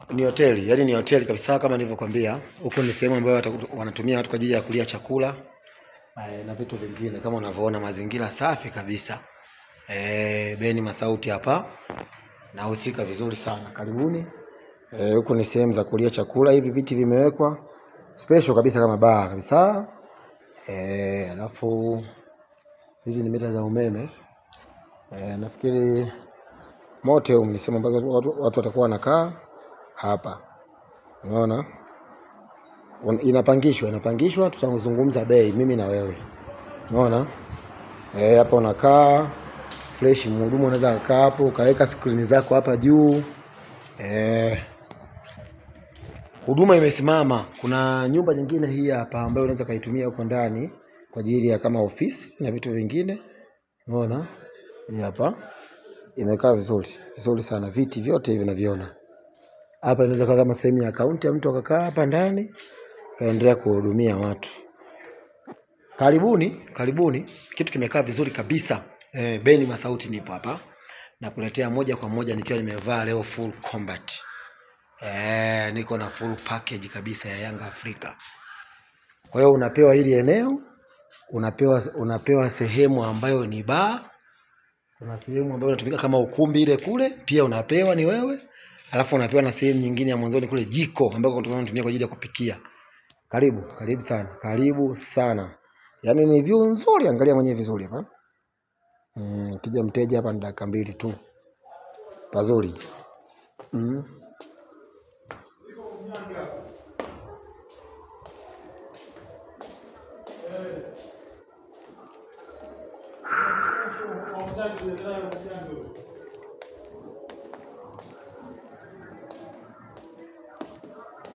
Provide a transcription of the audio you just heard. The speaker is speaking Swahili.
Ni hoteli, yani ni hoteli kabisa kama nilivyokuambia. Huko ni sehemu ambayo wanatumia watu kwa ajili ya kulia chakula na vitu vingine, kama unavyoona mazingira safi kabisa. Beni Masauti hapa. Nahusika vizuri sana. Karibuni. Huko ni sehemu za kulia chakula, hivi viti vimewekwa special kabisa kama bar kabisa. Alafu hizi ni mita za umeme. Nafikiri motel ni sehemu ambazo watu watakuwa wanakaa hapa. Unaona? Inapangishwa, tutazungumza bei mimi na wewe. Unaona? Hapa unakaa fresh, mhudumu anaweza kukaa hapo, ukaweka screen zako hapa juu. Huduma imesimama. Kuna nyumba nyingine hii hapa ambayo unaweza kaitumia huko ndani kwa ajili ya kama ofisi na vitu vingine. Unaona? Hii hapa imekaa vizuri sana, viti vyote hivi naviona. Hapa inaweza kuwa kama sehemu ya akaunti ya mtu akakaa hapa ndani kaendelea kuhudumia watu. Karibuni. Kitu kimekaa vizuri kabisa. Beni Masauti nipo hapa. Na kuletea moja kwa moja nikiwa nimevaa leo full combat. Niko na full package kabisa ya Yanga Afrika. Kwa hiyo unapewa hili eneo, unapewa sehemu ambayo ni bar. Kuna sehemu ambayo inatumika kama ukumbi ile kule, pia unapewa ni wewe. Alafu unapewa na sehemu nyingine ya mwanzoni kule jiko ambako tunatumia kwa ajili ya kupikia. Karibu sana. Yaani ni view nzuri, angalia mwenyewe vizuri hapa. Kija mteja hapa ni dakika 2 tu. Pazuri.